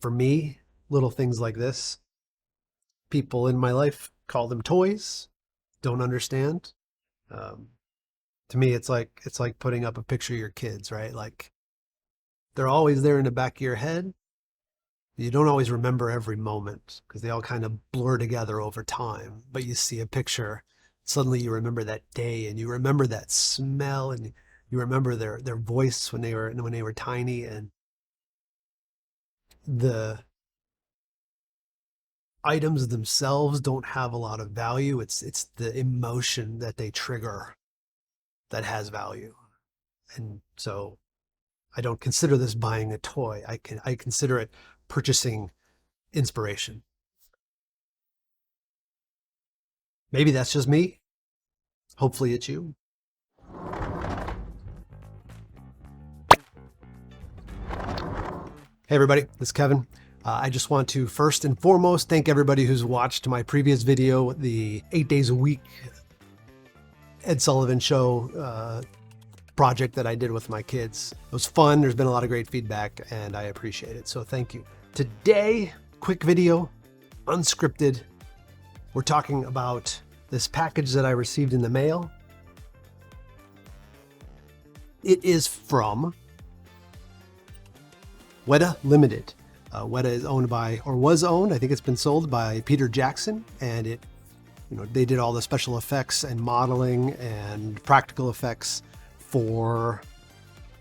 For me, little things like this, people in my life call them toys, don't understand. Um, to me, it's like putting up a picture of your kids, right? Like they're always there in the back of your head. You don't always remember every moment because they all kind of blur together over time. But you see a picture, suddenly you remember that day and you remember that smell and you remember their voice when they were tiny, and the items themselves don't have a lot of value. It's the emotion that they trigger that has value. And so I don't consider this buying a toy. I consider it purchasing inspiration. Maybe that's just me. Hopefully it's you. Hey everybody, this is Kevin. I just want to first and foremost thank everybody who's watched my previous video, the 8 days a week Ed Sullivan Show project that I did with my kids. It was fun. There's been a lot of great feedback and I appreciate it. So thank you. Today, quick video, unscripted. We're talking about this package that I received in the mail. It is from Weta Limited. Weta is owned by, or was owned, I think it's been sold by Peter Jackson, and they did all the special effects and modeling and practical effects for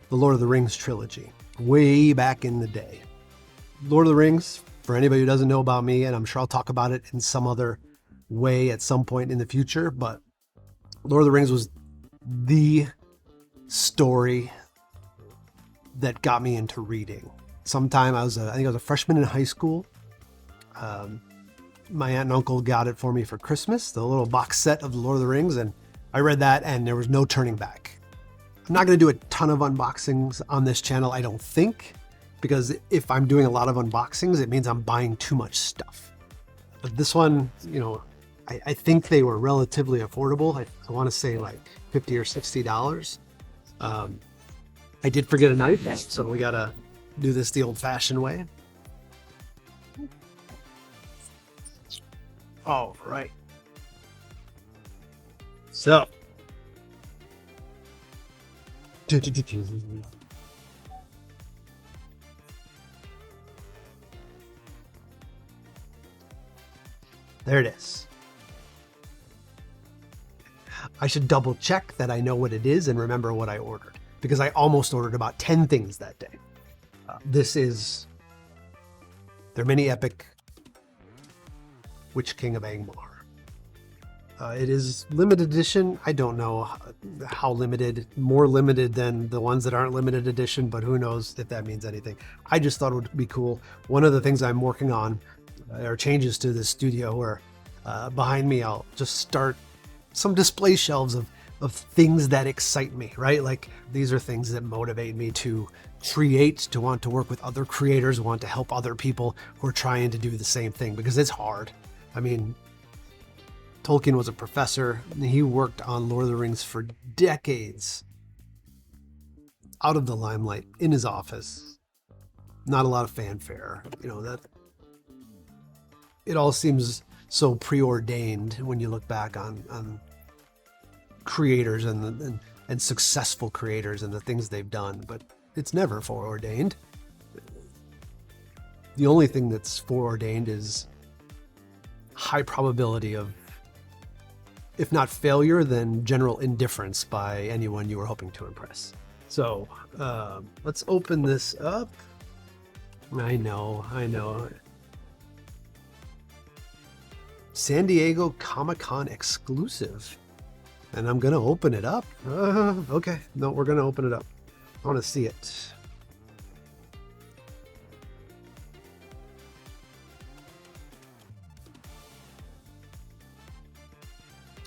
the Lord of the Rings trilogy way back in the day. Lord of the Rings, for anybody who doesn't know about me, and I'm sure I'll talk about it in some other way at some point in the future, but Lord of the Rings was the story that got me into reading. Sometime I think I was a freshman in high school. My aunt and uncle got it for me for Christmas, the little box set of the Lord of the Rings, and I read that and there was no turning back. I'm not going to do a ton of unboxings on this channel, I don't think, because if I'm doing a lot of unboxings, it means I'm buying too much stuff. But this one, I think they were relatively affordable. I want to say like $50 or $60. I did forget a knife, so we got to do this the old-fashioned way. All right. So. There it is. I should double check that I know what it is and remember what I ordered, because I almost ordered about 10 things that day. This is their mini epic Witch King of Angmar. It is limited edition. I don't know how limited, more limited than the ones that aren't limited edition, but who knows if that means anything. I just thought it would be cool. One of the things I'm working on are changes to the studio where behind me I'll just start some display shelves of things that excite me, right? Like these are things that motivate me to create, to want to work with other creators, want to help other people who are trying to do the same thing, because it's hard. I mean, Tolkien was a professor. He worked on Lord of the Rings for decades, out of the limelight, in his office. Not a lot of fanfare. That it all seems so preordained when you look back on creators and successful creators and the things they've done, but it's never foreordained. The only thing that's foreordained is high probability of, if not failure, then general indifference by anyone you were hoping to impress. So let's open this up. I know. San Diego Comic-Con exclusive. And I'm going to open it up. Okay, no, we're going to open it up. I want to see it.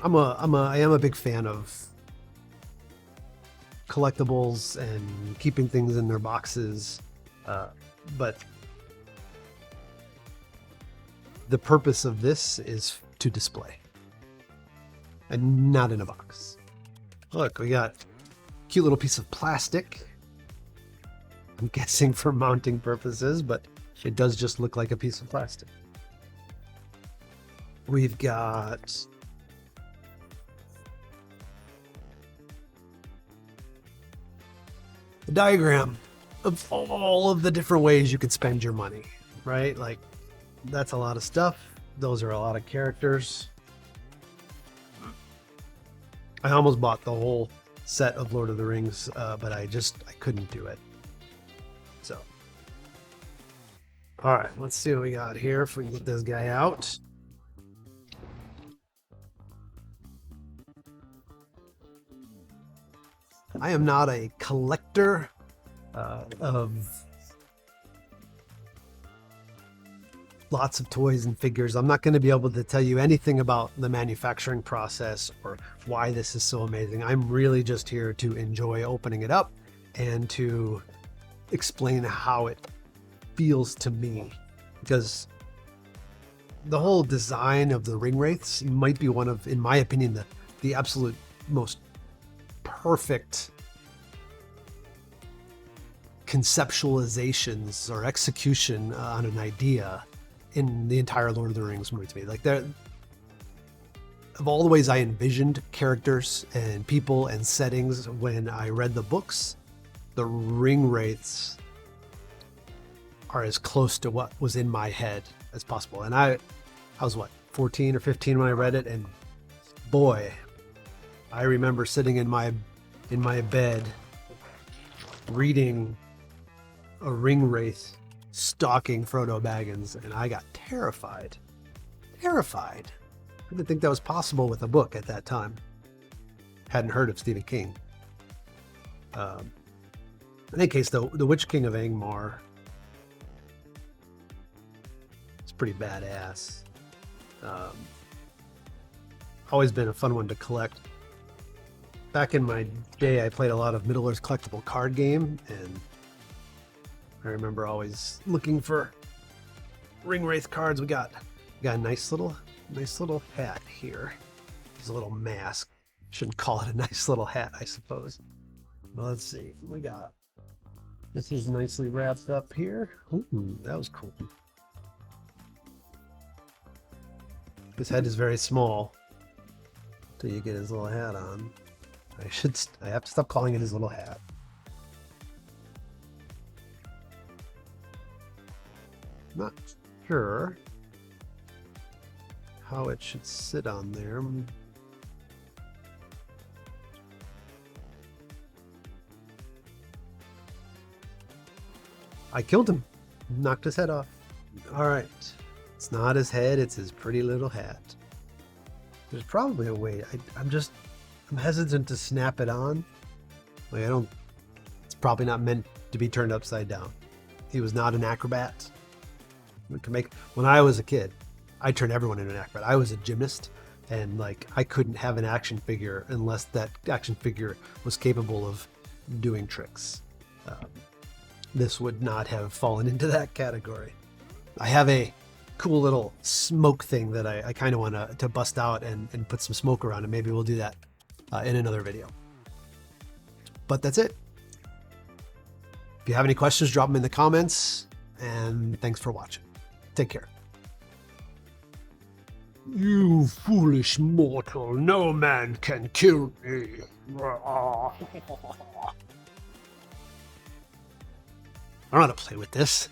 I am a big fan of collectibles and keeping things in their boxes, but the purpose of this is to display and not in a box. Look, we got a cute little piece of plastic. I'm guessing for mounting purposes, but It does just look like a piece of plastic. We've got a diagram of all of the different ways you could spend your money, right? Like, that's a lot of stuff. Those are a lot of characters. I almost bought the whole set of Lord of the Rings, but I couldn't do it. So, all right, let's see what we got here. If we can get this guy out. I am not a collector of lots of toys and figures. I'm not going to be able to tell you anything about the manufacturing process or why this is so amazing. I'm really just here to enjoy opening it up and to explain how it feels to me, because the whole design of the ring wraiths might be one of, in my opinion, the absolute most perfect conceptualizations or execution on an idea in the entire Lord of the Rings movie to me. Like, there, of all the ways I envisioned characters and people and settings when I read the books, the ring wraiths are as close to what was in my head as possible. And I was what, 14 or 15 when I read it, and boy, I remember sitting in my bed reading a ring wraith stalking Frodo Baggins, and I got terrified. I didn't think that was possible with a book at that time. Hadn't heard of Stephen King. In any case, though, the Witch King of Angmar, it's pretty badass. Always been a fun one to collect. Back in my day, I played a lot of Middle-earth's collectible card game, and I remember always looking for ring wraith cards. We got a nice little hat here. It's a little mask. Shouldn't call it a nice little hat, I suppose. Well, let's see. We got, this is nicely wrapped up here. Ooh, that was cool. His head is very small until you get his little hat on. I have to stop calling it his little hat. Not sure how it should sit on there. I killed him. Knocked his head off. All right. It's not his head, it's his pretty little hat. There's probably a way. I'm hesitant to snap it on. Like, it's probably not meant to be turned upside down. He was not an acrobat. When I was a kid, I turned everyone into an acrobat. I was a gymnast, and like, I couldn't have an action figure unless that action figure was capable of doing tricks. This would not have fallen into that category. I have a cool little smoke thing that I kind of want to bust out and put some smoke around it. Maybe we'll do that in another video. But that's it. If you have any questions, drop them in the comments, and thanks for watching. Take care. You foolish mortal, no man can kill me. I don't know how to play with this.